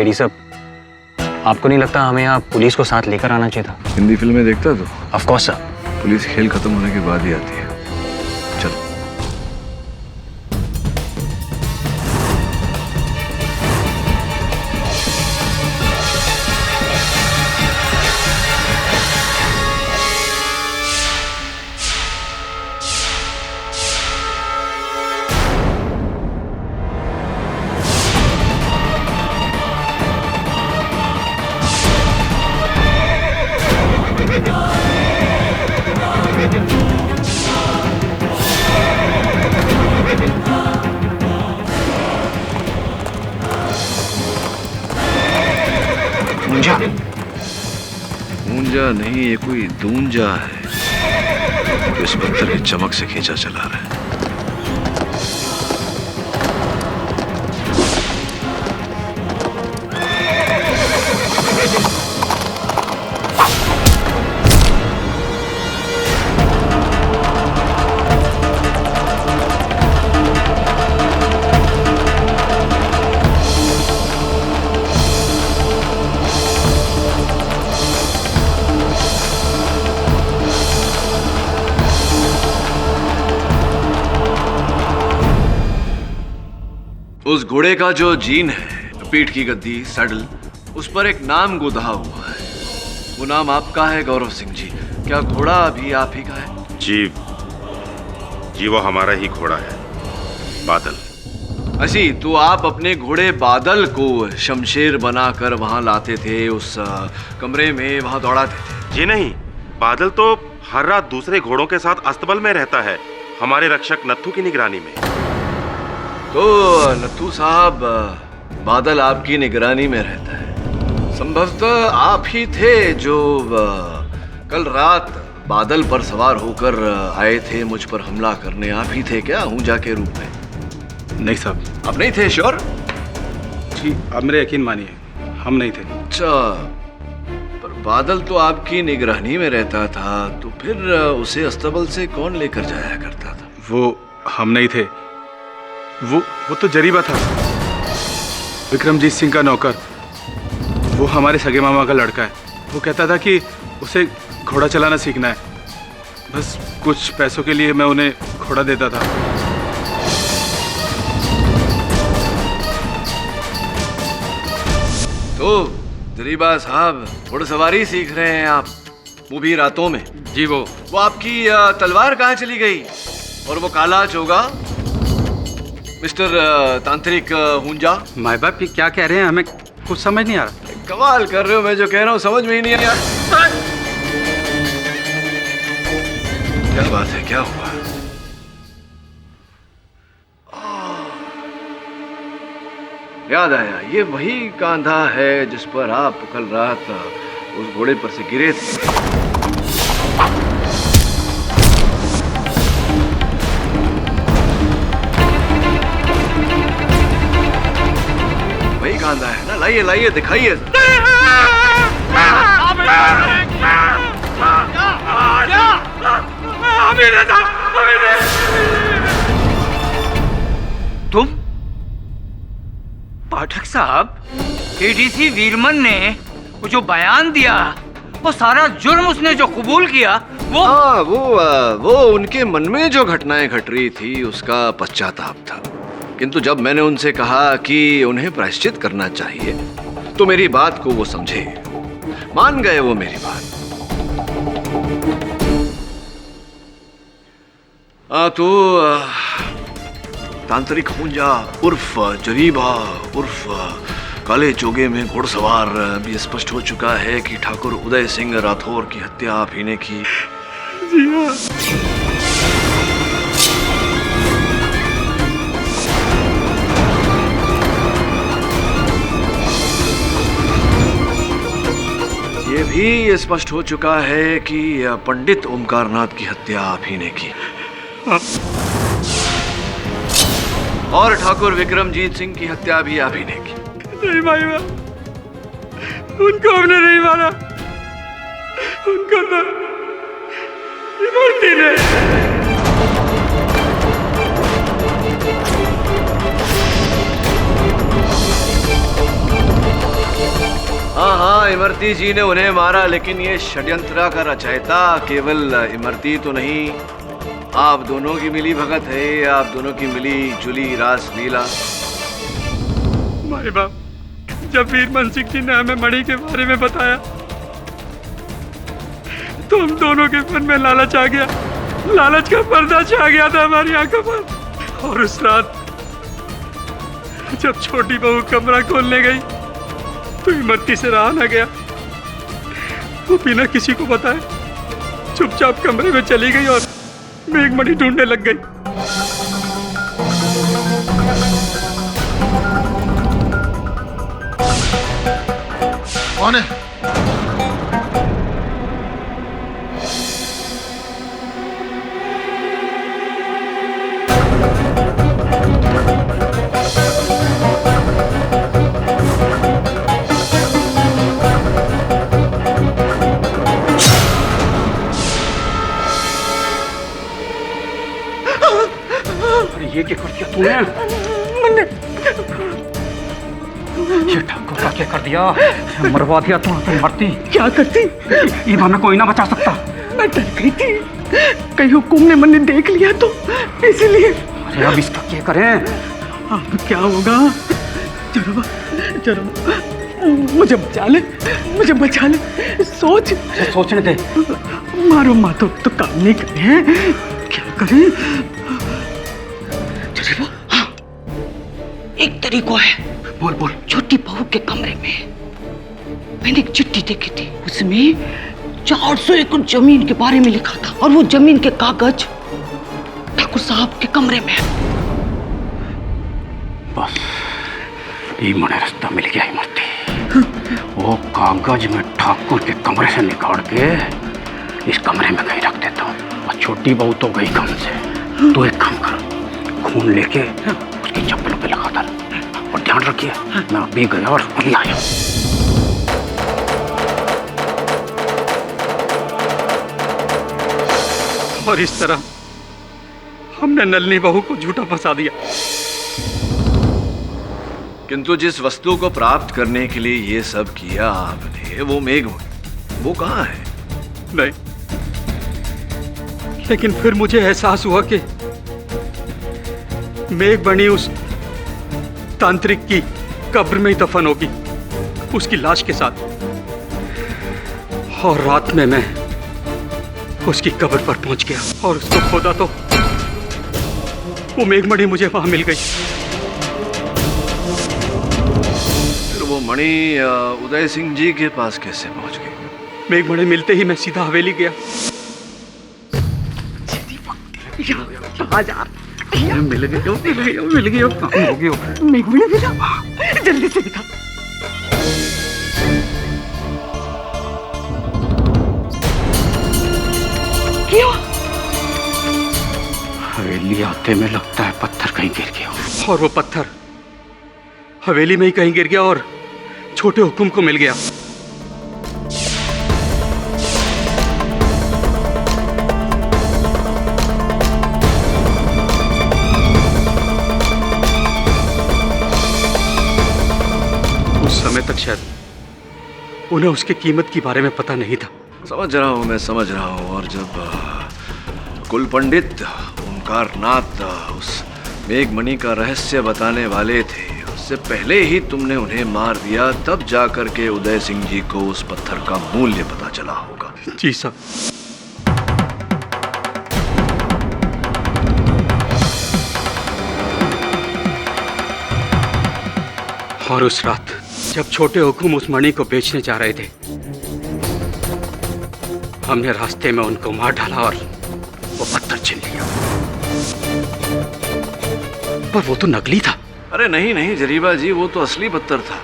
AD साहब, आपको नहीं लगता हमें यहाँ पुलिस को साथ लेकर आना चाहिए था? हिंदी फिल्में देखता तो? Of course sir. पुलिस खेल खत्म होने के बाद ही आती है। चलो। ऊंजा नहीं, ये कोई दूंजा है तो इस पत्थर की चमक से खींचा चला रहा है। उस घोड़े का जो जीन है, पीठ की गद्दी, सैडल, उस पर एक नाम गुधा हुआ है। वो नाम आपका है गौरव सिंह जी। क्या घोड़ा भी आप ही का है? जी वो हमारा ही घोड़ा है, बादल। असी तो आप अपने घोड़े बादल को शमशेर बनाकर वहां लाते थे, उस कमरे में वहां दौड़ाते थे? जी नहीं, बादल तो हर रात दूसरे घोड़ों के साथ अस्तबल में रहता है, हमारे रक्षक नत्थू की निगरानी में। तो नत्थू साहब, बादल आपकी निगरानी में रहता है। संभवतः आप ही थे जो कल रात बादल पर सवार होकर आए थे मुझ पर हमला करने। आप ही थे क्या ऊंजा के रूप में? नहीं साहब। आप नहीं थे? श्योर? जी आप मेरे यकीन मानिए, हम नहीं थे। अच्छा, पर बादल तो आपकी निगरानी में रहता था, तो फिर उसे अस्तबल से कौन लेकर जाया करता था? वो हम नहीं थे, वो तो जरीबा था, विक्रमजीत सिंह का नौकर। वो हमारे सगे मामा का लड़का है। वो कहता था कि उसे घोड़ा चलाना सीखना है, बस कुछ पैसों के लिए मैं उन्हें घोड़ा देता था। तो जरीबा साहब, घोड़सवारी सीख रहे हैं आप, वो भी रातों में? जी वो आपकी तलवार कहाँ चली गई? और वो काला चोगा, मिस्टर तांत्रिक हुंजा? माई बाप ये क्या कह रहे हैं, हमें कुछ समझ नहीं आ रहा। कमाल कर रहे हो, मैं जो कह रहा हूँ समझ में ही नहीं आया। क्या बात है, क्या हुआ? याद आया, ये वही कांधा है जिस पर आप कल रात उस घोड़े पर से गिरे थे। वही कांधा है ना? लाइए लाइए, दिखाइए। तुम पाठक साहब, एडीसी वीरमन ने वो जो बयान दिया, वो सारा जुर्म उसने जो कबूल किया, वो हाँ, वो उनके मन में जो घटनाएं घट रही थी उसका पश्चाताप था। किंतु जब मैंने उनसे कहा कि उन्हें प्रायश्चित करना चाहिए, तो मेरी बात को वो समझे, मान गए वो मेरी बात। तो तांत्रिक हुंजा उर्फ जरीबा उर्फ काले चोगे में घुड़सवार भी स्पष्ट हो चुका है कि ठाकुर उदय सिंह राठौर की हत्या आप ही ने की। जी हाँ। ये भी स्पष्ट हो चुका है कि पंडित ओमकारनाथ की हत्या आप ही ने की। और ठाकुर विक्रमजीत सिंह की हत्या भी आप ही ने की। नहीं भाई, उनको हमने नहीं मारा, उनको तो मूर्ति ने। इमरती जी ने उन्हें मारा, लेकिन ये षड्यंत्र का रचयिता केवल इमरती तो नहीं, आप दोनों की मिली भगत है, आप दोनों की मिली जुली रास लीला। माई बाप, जब वीरमन सिंह जी ने हमें मणि के बारे में बताया तो हम दोनों के मन में लालच आ गया, लालच का पर्दा छा गया था हमारी आंखों पर। और उस रात जब छोटी बहू कमरा खोलने गई तो इमरती से रहा न गया, वो बिना किसी को बताए चुपचाप कमरे में चली गई और मेघमणि ढूंढने लग गई। कौन है? ये क्या कर दिया तूने? ये ठाकुर का क्या कर दिया? मरवा दिया तू अपनी मरती। क्या करती? इधर में कोई ना बचा सकता। मैं डर गई थी, कहीं हुकुम ने मैंने देख लिया तो इसलिए। अरे अब इसका क्या करें? अब क्या होगा? जरा मुझे बचा ले, मुझे बचा ले। सोच। अरे सोचने दे। मारो मातो तो काम नहीं करे, क्या करें? हाँ, एक तरीका है। बोल बोल। छोटी बहू के कमरे में मैंने एक चिट्ठी देखी थी, उसमें 400 एकड़ जमीन के बारे में लिखा था और वो जमीन के कागज ठाकुर साहब के कमरे में है। बस ये मने रास्ता मिल गया इमरती। वो कागज में ठाकुर के कमरे से निकाल के इस कमरे में कहीं रख देता हूँ और छोटी बहू तो गई काम से। तो एक काम कर, खून लेके उसकी चप्पलों पे लगा डाल और ध्यान रखिए मैं अभी गया और अभी आया। और इस तरह हमने नलनी बहू को झूठा फंसा दिया। किंतु जिस वस्तु को प्राप्त करने के लिए ये सब किया आपने, वो मेघमणि, वो कहाँ है? नहीं, लेकिन फिर मुझे एहसास हुआ कि मेघमणि उस तांत्रिक की कब्र में ही दफन होगी, उसकी लाश के साथ। और रात में मैं उसकी कब्र पर पहुंच गया और उसको खोदा तो वो मेघमणि मुझे वहां मिल गई। फिर वो मणि उदय सिंह जी के पास कैसे पहुंच गई? मेघमणि मिलते ही मैं सीधा हवेली गया। मिल गई काम हो गया। मेघमणि मिला, जल्दी से दिखा। क्या? हवेली आते में लगता है पत्थर कहीं गिर गया। और वो पत्थर हवेली में ही कहीं गिर गया और छोटे हुकुम को मिल गया। उस समय तक शायद उन्हें उसकी कीमत के बारे में पता नहीं था। समझ रहा हूँ, मैं समझ रहा हूँ। और जब कुल पंडित ओंकारनाथ उस मेघमणि का रहस्य बताने वाले थे, उससे पहले ही तुमने उन्हें मार दिया, तब जाकर के उदय सिंह जी को उस पत्थर का मूल्य पता चला होगा। जी साहब। और उस रात जब छोटे हुकुम उस मणि को बेचने जा रहे थे, हमने रास्ते में उनको मार डाला और वो पत्थर छीन लिया। पर वो तो नकली था। अरे नहीं नहीं जरीबा जी, वो तो असली पत्थर था।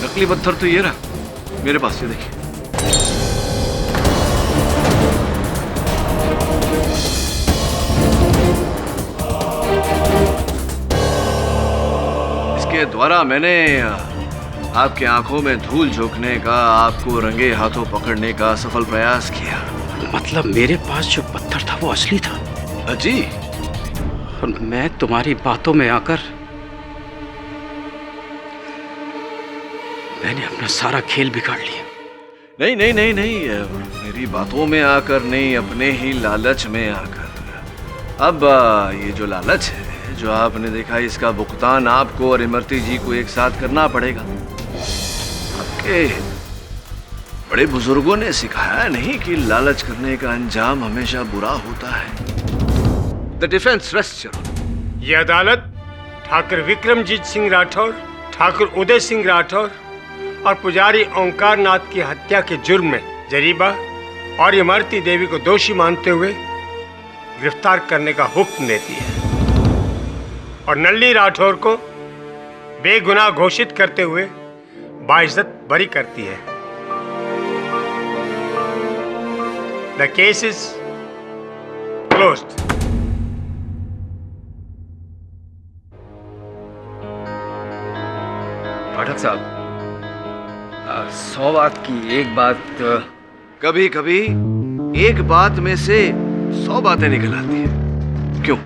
नकली पत्थर तो ये रहा मेरे पास, ये देखिए। इसके द्वारा मैंने आपके आंखों में धूल झोंकने का, आपको रंगे हाथों पकड़ने का सफल प्रयास किया। मतलब मेरे पास जो पत्थर था वो असली था? जी। और मैं तुम्हारी बातों में आकर मैंने अपना सारा खेल बिगाड़ लिया। नहीं नहीं नहीं नहीं, मेरी बातों में आकर नहीं, अपने ही लालच में आकर। अब ये जो लालच है जो आपने देखा, इसका भुगतान आपको और इमरती जी को एक साथ करना पड़ेगा। आपके बड़े बुजुर्गों ने सिखाया नहीं कि लालच करने का अंजाम हमेशा बुरा होता है। The defence rest your honour. ये अदालत ठाकुर विक्रमजीत सिंह राठौर, ठाकुर उदय सिंह राठौर और पुजारी ओंकार नाथ की हत्या के जुर्म में जरीबा और इमरती देवी को दोषी मानते हुए गिरफ्तार करने का हुक्म देती है और नल्ली राठौर को बेगुनाह घोषित करते हुए बाइज्जत बरी करती है। The case is closed. Pathak साहब, 100 बात की एक बात। कभी कभी एक बात में से 100 बातें निकल आती हैं। क्यों?